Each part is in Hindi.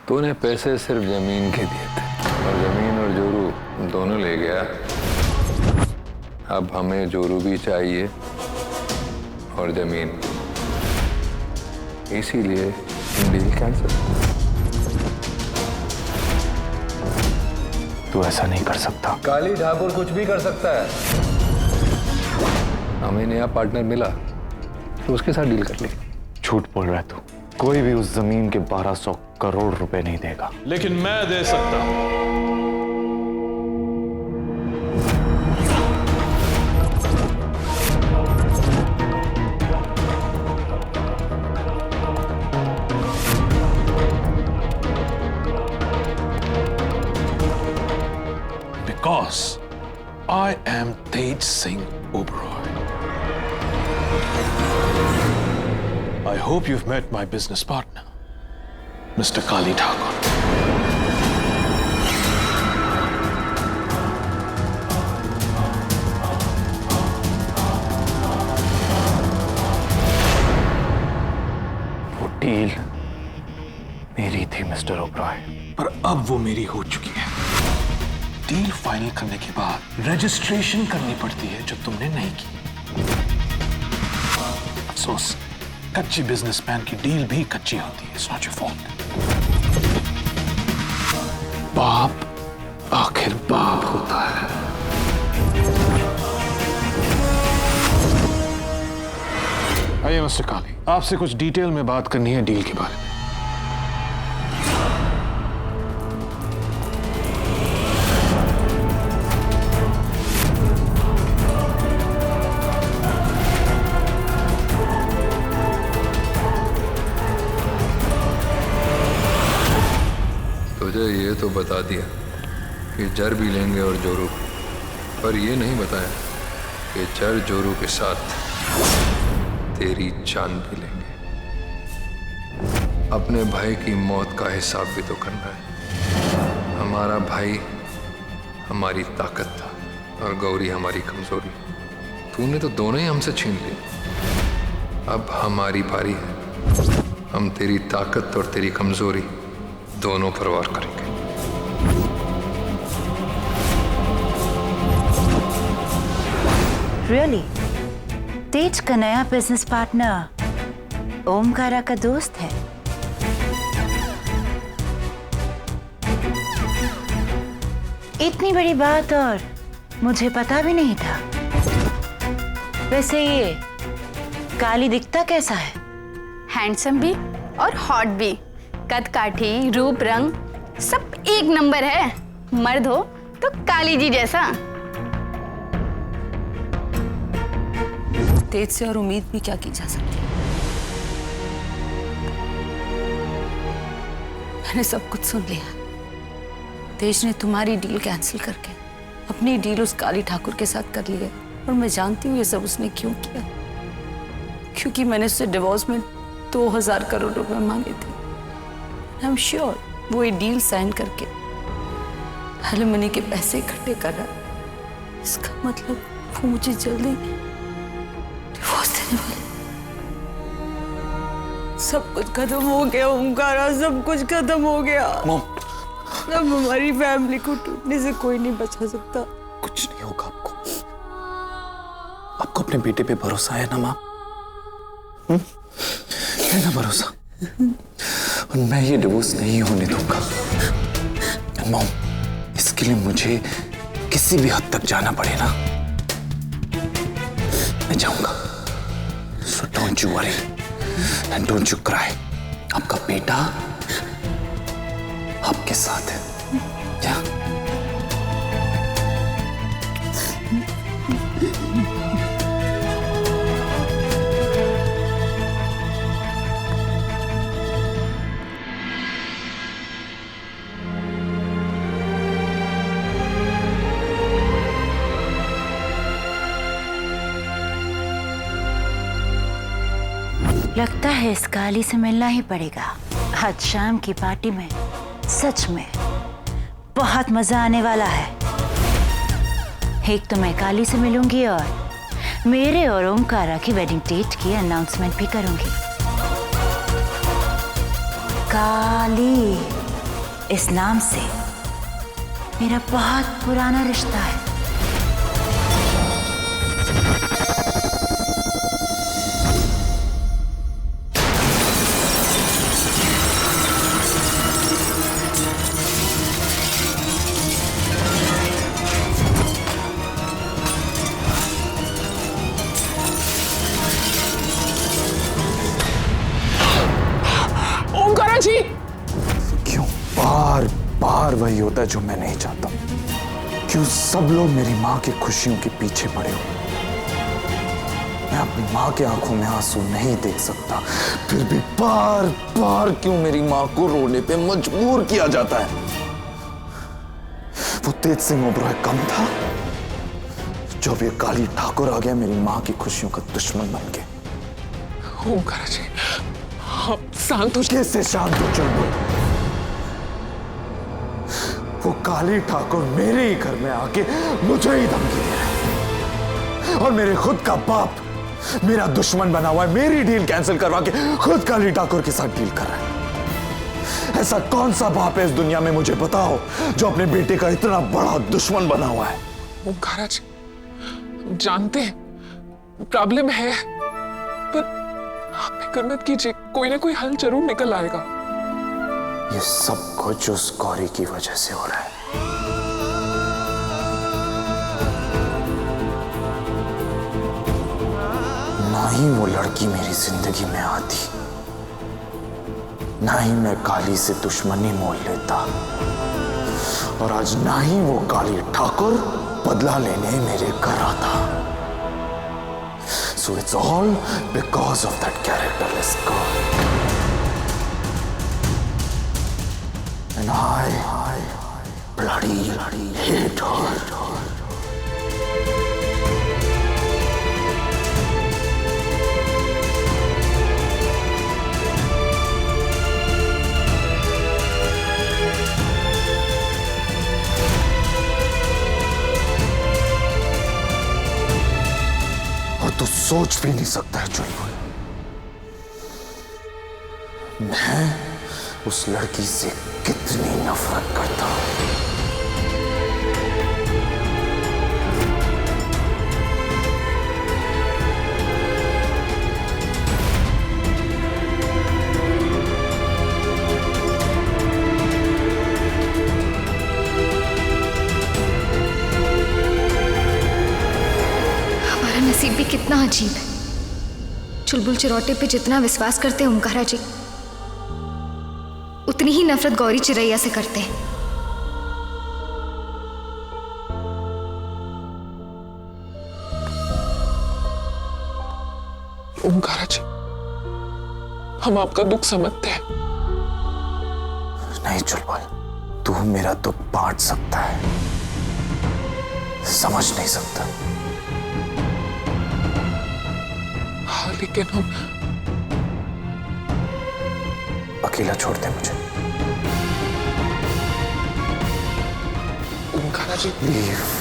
तूने पैसे सिर्फ जमीन के दिए थे और जमीन और जोरू दोनों ले गया। अब हमें जोरू भी चाहिए और जमीन, इसीलिए डील कैंसिल। तू ऐसा नहीं कर सकता। काली ठाकुर कुछ भी कर सकता है। हमें नया पार्टनर मिला तो उसके साथ डील कर ली। झूठ बोल रहा है तू। कोई भी उस जमीन के 1200 करोड़ रुपए नहीं देगा। लेकिन मैं दे सकता हूं। Because I am Tej Singh Oberoi. I hope you've met my business partner, Mr. Kali Thakur. वो डील मेरी थी मिस्टर ओबरॉय, पर अब वो मेरी हो चुकी है। डील फाइनल करने के बाद रजिस्ट्रेशन करनी पड़ती है जो तुमने नहीं की। अफसोस, कच्ची बिजनेसमैन की डील भी कच्ची होती है। It's not your fault. बाप आखिर बाप होता है। आइए मिस्टर काली, आपसे कुछ डिटेल में बात करनी है डील के बारे में। तुझे ये तो बता दिया कि जर भी लेंगे और जोरू, पर ये नहीं बताया कि जर जोरू के साथ तेरी जान भी लेंगे। अपने भाई की मौत का हिसाब भी तो करना है। हमारा भाई हमारी ताकत था और गौरी हमारी कमजोरी। तूने तो दोनों ही हमसे छीन ली। अब हमारी बारी है। हम तेरी ताकत और तेरी कमजोरी दोनों पर वार करेंगे। Really? तेज का नया बिजनेस पार्टनर ओमकारा का दोस्त है। इतनी बड़ी बात और मुझे पता भी नहीं था। वैसे ये काली दिखता कैसा है? हैंडसम भी और हॉट भी। कद काठी, रूप रंग सब एक नंबर है। मर्द हो तो काली जी जैसा। तेज से और उम्मीद भी क्या की जा सकती है। मैंने सब कुछ सुन लिया। तेज ने तुम्हारी डील कैंसिल करके अपनी डील उस काली ठाकुर के साथ कर ली है। और मैं जानती हूँ ये सब उसने क्यों किया। क्योंकि मैंने उससे डिवोर्स में 2000 करोड़ रुपए मांगे थे। आई एम श्योर वो ये डील साइन करके एलिमनी के पैसे इकट्ठे कर रहा है। इसका मतलब वो मुझे जल्दी डिवोर्स देने वाले। सब कुछ खत्म हो गया ओमकारा, सब कुछ खत्म हो गया। मॉम, अब हमारी फैमिली को टूटने से कोई नहीं बचा सकता। कुछ नहीं होगा आपको। आपको अपने बेटे पे भरोसा है ना माँ? है ना भरोसा? और मैं ये डिवोर्स नहीं होने दूंगा। मॉम, इसके लिए मुझे किसी भी हद तक जाना पड़े ना, मैं जाऊंगा। So don't you worry and don't you cry. आपका बेटा आपके साथ है। क्या? लगता है इस काली से मिलना ही पड़ेगा। आज शाम की पार्टी में सच में बहुत मजा आने वाला है। एक तो मैं काली से मिलूंगी और मेरे और ओमकारा की वेडिंग डेट की अनाउंसमेंट भी करूंगी। काली इस नाम से मेरा बहुत पुराना रिश्ता है। ओमकारा जी, क्यों बार बार वही होता है जो मैं नहीं चाहता? क्यों सब लोग मेरी माँ की खुशियों के पीछे पड़े हो? मैं अपनी माँ के आंखों में आंसू नहीं देख सकता, फिर भी बार बार क्यों मेरी माँ को रोने पे मजबूर किया जाता है? वो तेज सिंह ओबरॉय कम था? जब ये काली ठाकुर आ गया मेरी माँ की खुशियों का दुश्मन बन के। ओमकारा जी, आप शांत हो। कैसे शांत हो चुलबुल? वो काली ठाकुर मेरे ही घर में आके मुझे ही धमकी दे रहा है और मेरे खुद का बाप मेरा दुश्मन बना हुआ है, मेरी डील कैंसिल करवा के खुद काली ठाकुर के साथ डील कर रहा है। ऐसा कौन सा बाप है इस दुनिया में, मुझे बताओ, जो अपने बेटे का इतना बड़ा दुश्मन बना हुआ है? ओमकारा जी, जानते हैं प्रॉब्लम है, पर आप फिक्र मत कीजिए, कोई ना कोई हल जरूर निकल आएगा। ये सब कुछ उस गौरी की वजह से हो रहा है। ना ही वो लड़की मेरी जिंदगी में आती, ना ही मैं काली से दुश्मनी मोल लेता, और आज ना ही वो काली ठाकुर बदला लेने मेरे घर आता। So it's all because of that characterless girl. And I bloody hate her. और तू सोच भी नहीं सकता है चुलबुल, मैं उस लड़की से कितनी नफरत करता हूं। हमारा नसीब भी कितना अजीब है। चुलबुल चिरौटे पे जितना विश्वास करते हैं ओमकारा जी, उतनी ही नफरत गौरी चिरैया से करते हैं। ओमकारा जी, हम आपका दुख समझते हैं। नहीं चुलबुल, तू मेरा दुख बांट सकता है, समझ नहीं सकता। हाँ, लेकिन हम अकेला छोड़ दे मुझे। ओमकारा जी, लीव।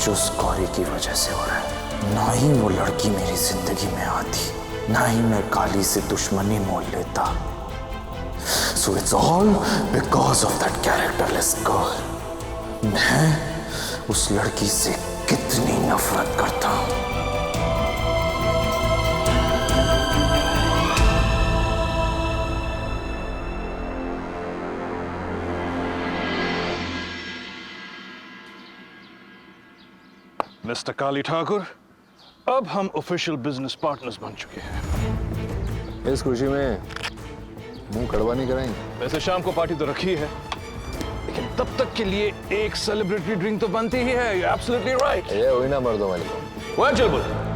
कुछ उस गौरी की वजह से हो रहा है। ना ही वो लड़की मेरी जिंदगी में आती, ना ही मैं काली से दुश्मनी मोल लेता। So it's all because of that characterless girl. मैं उस लड़की से कितनी नफरत करता हूं। मिस्टर काली ठाकुर, अब हम ऑफिशियल बिजनेस पार्टनर्स बन चुके हैं। इस खुशी में मुंह कड़वा नहीं कराएंगे। वैसे शाम को पार्टी तो रखी है, लेकिन तब तक के लिए एक सेलिब्रिटी ड्रिंक तो बनती ही है। You're absolutely right. ये हुई ना मर्दों वाली। वो चल बोल।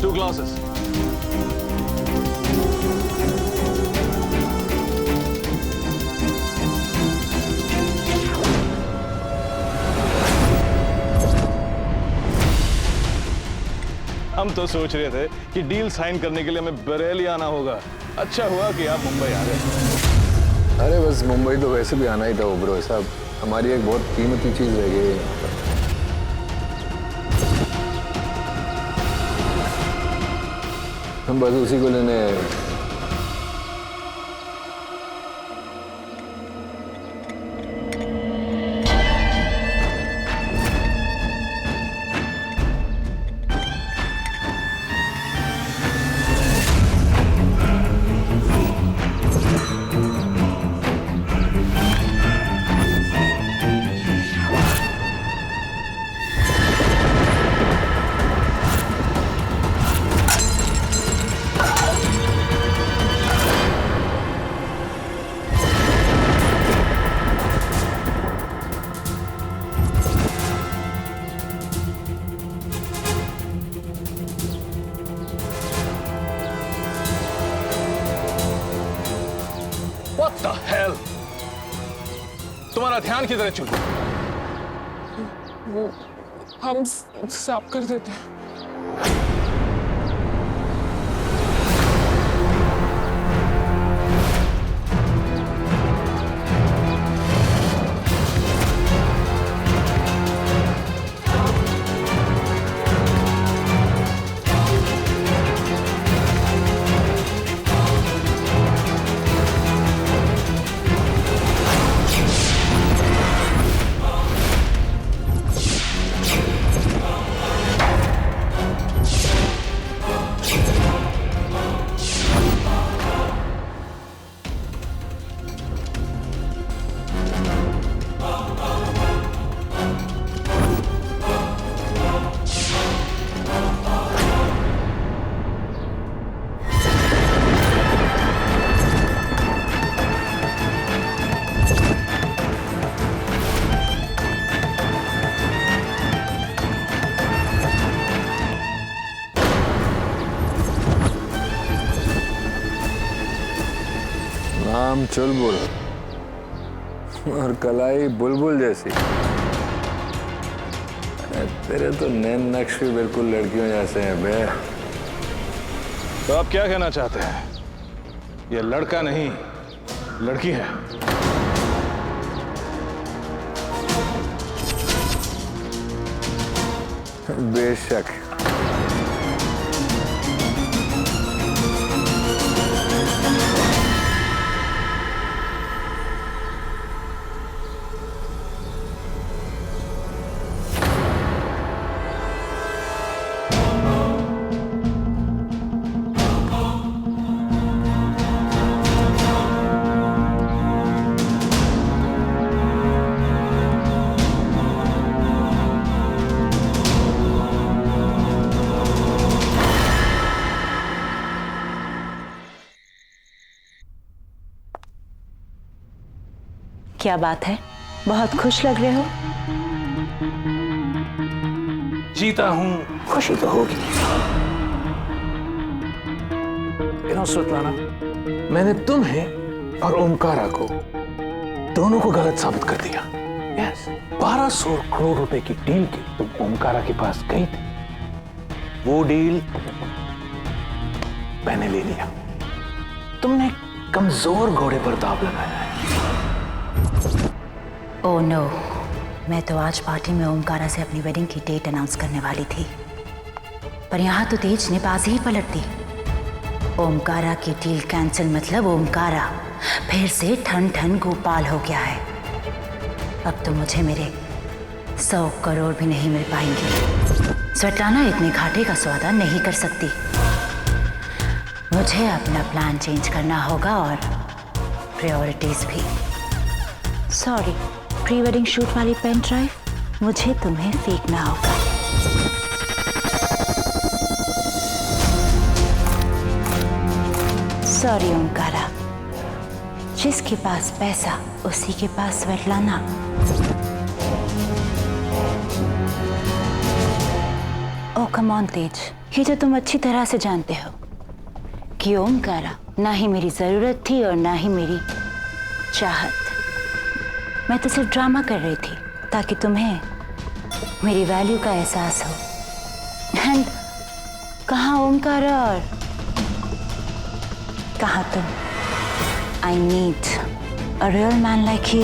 Two glasses. हम तो सोच रहे थे कि डील साइन करने के लिए हमें बरेली आना होगा। अच्छा हुआ कि आप मुंबई आ गए। अरे बस मुंबई तो वैसे भी आना ही था ओबरो साहब, हमारी एक बहुत कीमती चीज रह गई है। हम बस उसी को लेने आए। What the hell? तुम्हारा ध्यान किधर है चुलबुल? वो हम साफ कर देते हैं। नाम चुलबुल और कलाई बुलबुल जैसी। तेरे तो नैन नक्श भी बिल्कुल लड़कियों जैसे हैं बे। तो आप क्या कहना चाहते हैं? ये लड़का नहीं, लड़की है। बेशक। क्या बात है, बहुत खुश लग रहे हो। जीता हूं, खुशी तो होगी। सुतलाना, मैंने तुम्हें और ओमकारा को दोनों को गलत साबित कर दिया। यस, 1200 करोड़ रुपए की डील की तुम ओमकारा के पास गई थी, वो डील मैंने ले लिया। तुमने कमजोर घोड़े पर दाव लगाया है। ओह नो, मैं तो आज पार्टी में ओमकारा से अपनी वेडिंग की डेट अनाउंस करने वाली थी, पर यहाँ तो तेज ने बाजी ही पलट दी। ओमकारा की डील कैंसिल मतलब ओमकारा फिर से ठन ठन गोपाल हो गया है। अब तो मुझे मेरे 100 करोड़ भी नहीं मिल पाएंगे। स्वेटलाना इतने घाटे का सौदा नहीं कर सकती। मुझे अपना प्लान चेंज करना होगा और प्रायोरिटीज भी। सॉरी, प्री वेडिंग शूट वाली पेन ड्राइव मुझे तुम्हें फेंकना होगा। सॉरी ओमकारा, जिसके पास पैसा उसी के पास स्वेटलाना। ओ कम ऑन तेज, ये तो तुम अच्छी तरह से जानते हो कि ओमकारा ना ही मेरी जरूरत थी और ना ही मेरी चाहत। मैं तो सिर्फ ड्रामा कर रही थी ताकि तुम्हें मेरी वैल्यू का एहसास हो। एंड कहाँ ओमकारा और कहाँ तुम? I need a real man like you.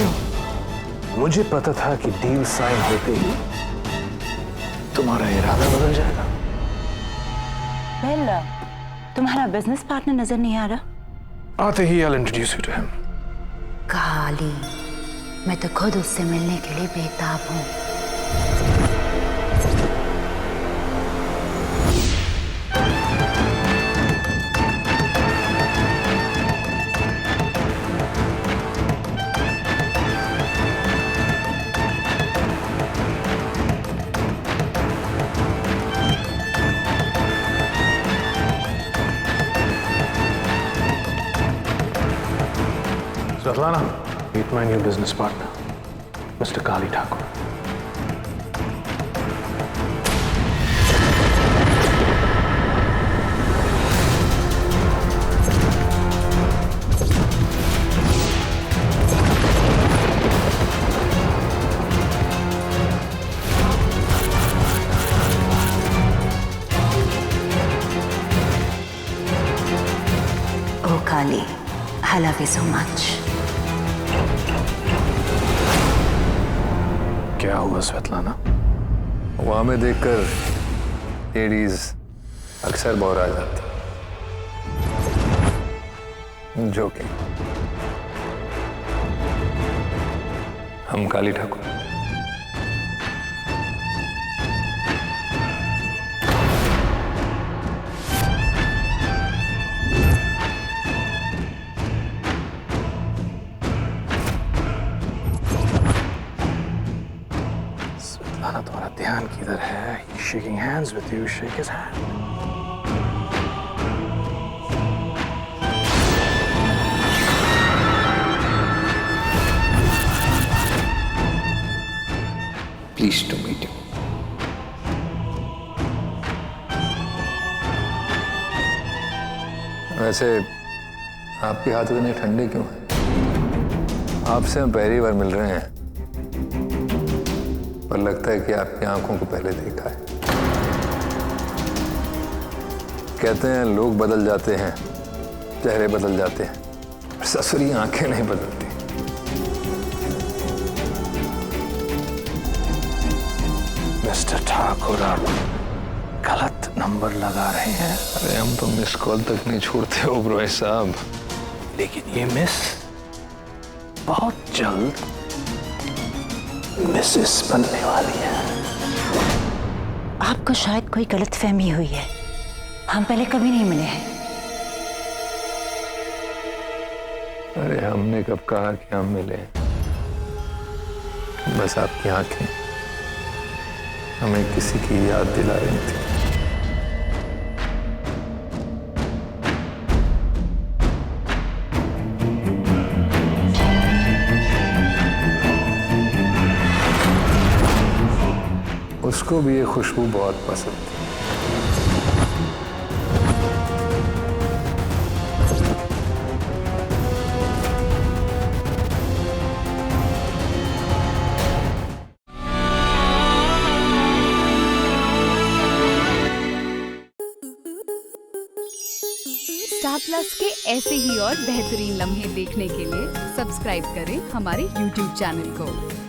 मुझे पता था कि डील साइन होते ही तुम्हारा इरादा बदल जाएगा। वेल, तुम्हारा बिजनेस पार्टनर नजर नहीं आ रहा? आते ही I'll introduce you to him. काली, मैं तो खुद उससे मिलने के लिए बेताब हूँ। Svetlana, meet my new business partner, Mr. Kali Thakur. Oh Kali, I love you so much. क्या हुआ स्वेतलाना? वहां में देखकर लेडीज अक्सर बोरा जाती। जोकिंग। हम काली ठाकुर। svetlana, तुम्हारा ध्यान किधर है? He's shaking hands with you. Shake his hand. Pleased to meet you. वैसे आपके हाथ इतने ठंडे क्यों हैं? आपसे हम पहली बार मिल रहे हैं, पर लगता है कि आपकी आंखों को पहले देखा है। कहते हैं लोग बदल जाते हैं, चेहरे बदल जाते हैं, ससुरी आंखें नहीं बदलती। मिस्टर ठाकुर, आप गलत नंबर लगा रहे हैं। अरे हम तो मिस कॉल तक नहीं छोड़ते हो ब्रोए साहब। लेकिन ये मिस बहुत जल्द मिसेस बनने वाली है। आपको शायद कोई गलतफहमी हुई है, हम पहले कभी नहीं मिले हैं। अरे हमने कब कहा कि हम मिले? बस आपकी आंखें हमें किसी की याद दिला रही थी। उसको भी ये खुशबू बहुत पसंद थी। स्टार प्लस के ऐसे ही और बेहतरीन लम्हे देखने के लिए सब्सक्राइब करें हमारे YouTube चैनल को।